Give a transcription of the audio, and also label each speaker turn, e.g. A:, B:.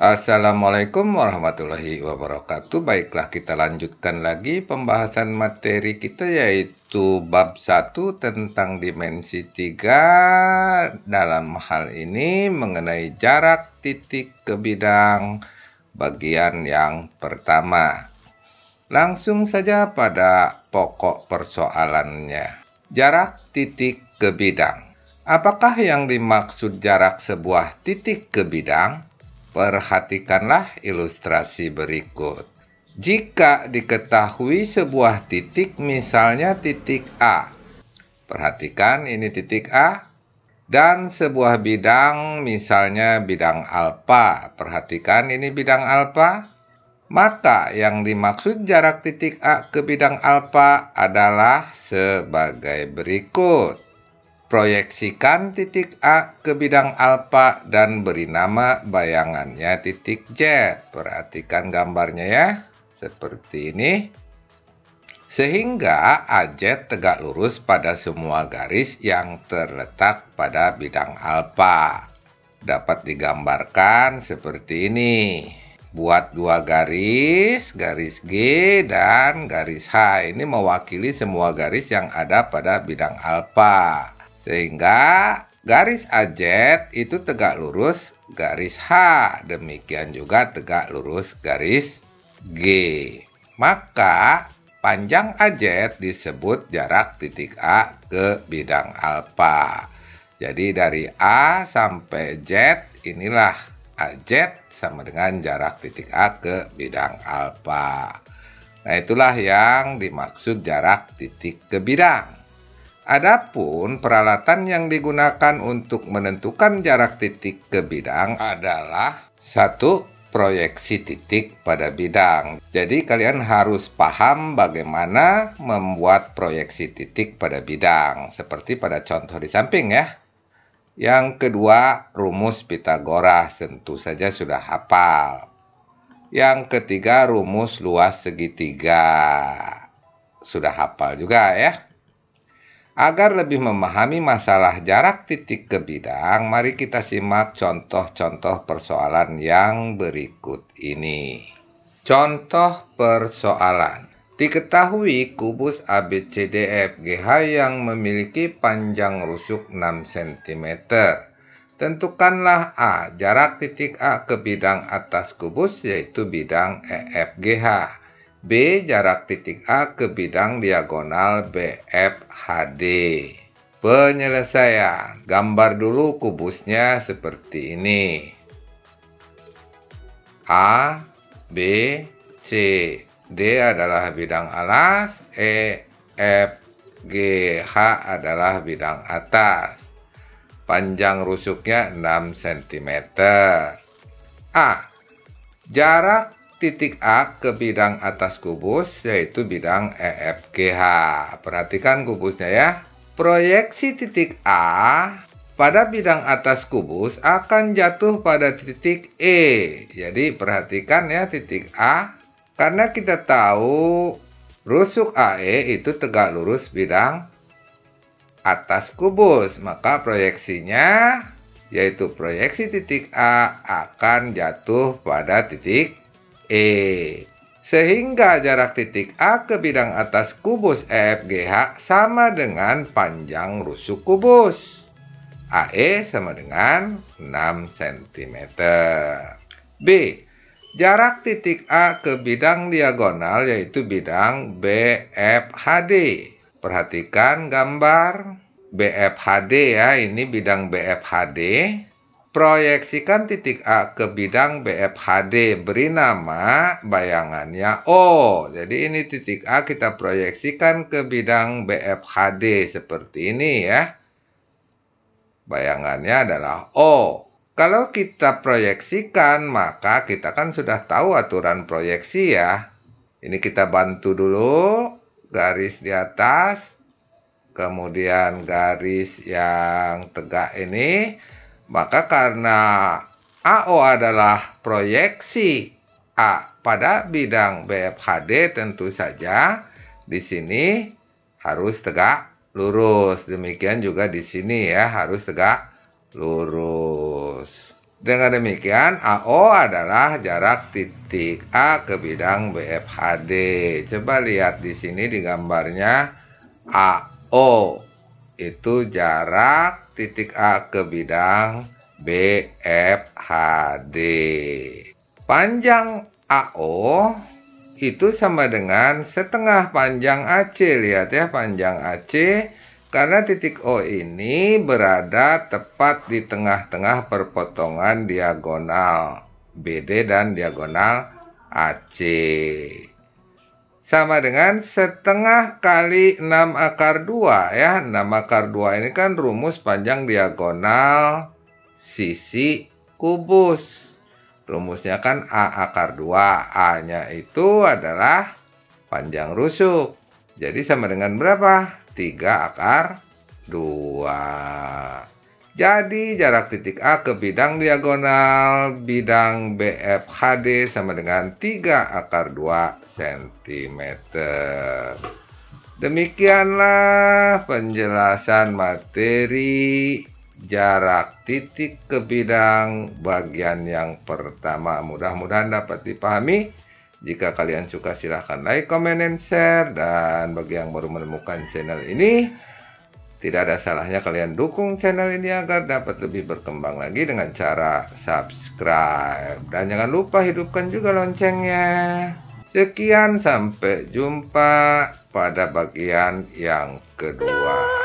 A: Assalamualaikum warahmatullahi wabarakatuh. Baiklah, kita lanjutkan lagi pembahasan materi kita, yaitu bab 1 tentang dimensi 3. Dalam hal ini mengenai jarak titik ke bidang bagian yang pertama. Langsung saja pada pokok persoalannya. Jarak titik ke bidang. Apakah yang dimaksud jarak sebuah titik ke bidang? Perhatikanlah ilustrasi berikut. Jika diketahui sebuah titik, misalnya titik A. Perhatikan ini titik A. Dan sebuah bidang, misalnya bidang alfa. Perhatikan ini bidang alfa. Maka yang dimaksud jarak titik A ke bidang alfa adalah sebagai berikut. Proyeksikan titik A ke bidang alfa dan beri nama bayangannya titik Z. Perhatikan gambarnya ya, seperti ini. Sehingga AZ tegak lurus pada semua garis yang terletak pada bidang alfa. Dapat digambarkan seperti ini. Buat dua garis, garis G dan garis H. Ini mewakili semua garis yang ada pada bidang alfa. Sehingga garis AZ itu tegak lurus garis H. Demikian juga tegak lurus garis G. Maka panjang AZ disebut jarak titik A ke bidang alfa. Jadi dari A sampai Z inilah AZ sama dengan jarak titik A ke bidang alfa. Nah, itulah yang dimaksud jarak titik ke bidang. Adapun peralatan yang digunakan untuk menentukan jarak titik ke bidang adalah 1. Proyeksi titik pada bidang. Jadi kalian harus paham bagaimana membuat proyeksi titik pada bidang, seperti pada contoh di samping ya. Yang kedua, rumus Pitagoras, tentu saja sudah hafal. Yang ketiga, rumus luas segitiga. Sudah hafal juga ya. Agar lebih memahami masalah jarak titik ke bidang, mari kita simak contoh-contoh persoalan yang berikut ini. Contoh persoalan. Diketahui kubus ABCDEFGH yang memiliki panjang rusuk 6 cm. Tentukanlah A, jarak titik A ke bidang atas kubus, yaitu bidang EFGH. B, jarak titik A ke bidang diagonal BFHD. Penyelesaian. Gambar dulu kubusnya seperti ini. A, B, C. D adalah bidang alas, E, F, G, H adalah bidang atas. Panjang rusuknya 6 cm. A, jarak titik A ke bidang atas kubus, yaitu bidang EFGH. Perhatikan kubusnya ya. Proyeksi titik A pada bidang atas kubus akan jatuh pada titik E. Jadi perhatikan ya titik A. Karena kita tahu rusuk AE itu tegak lurus bidang atas kubus. Maka proyeksinya, yaitu proyeksi titik A, akan jatuh pada titik E. Sehingga jarak titik A ke bidang atas kubus EFGH sama dengan panjang rusuk kubus. AE sama dengan 6 cm. B, jarak titik A ke bidang diagonal, yaitu bidang BFHD. Perhatikan gambar BFHD ya, ini bidang BFHD. Proyeksikan titik A ke bidang BFHD, beri nama bayangannya O. Jadi ini titik A kita proyeksikan ke bidang BFHD seperti ini ya. Bayangannya adalah O. Kalau kita proyeksikan, maka kita kan sudah tahu aturan proyeksi ya. Ini kita bantu dulu garis di atas, kemudian garis yang tegak ini. Maka karena AO adalah proyeksi A pada bidang BFHD, tentu saja di sini harus tegak lurus. Demikian juga di sini ya, harus tegak lurus. Dengan demikian, AO adalah jarak titik A ke bidang BFHD. Coba lihat di sini di gambarnya, AO itu jarak titik A ke bidang BFHD. Panjang AO itu sama dengan setengah panjang AC. Lihat ya, panjang AC. Karena titik O ini berada tepat di tengah-tengah perpotongan diagonal BD dan diagonal AC. Sama dengan setengah kali 6 akar 2 ya. 6 akar 2 ini kan rumus panjang diagonal sisi kubus. Rumusnya kan A akar 2. A-nya itu adalah panjang rusuk. Jadi sama dengan berapa? 3 akar 2. Jadi jarak titik A ke bidang diagonal bidang BFHD sama dengan 3 akar 2 cm. Demikianlah penjelasan materi jarak titik ke bidang bagian yang pertama. Mudah-mudahan dapat dipahami. Jika kalian suka silahkan like, comment, dan share. Dan bagi yang baru menemukan channel ini, tidak ada salahnya kalian dukung channel ini agar dapat lebih berkembang lagi dengan cara subscribe. Dan jangan lupa hidupkan juga loncengnya. Sekian, sampai jumpa pada bagian yang kedua.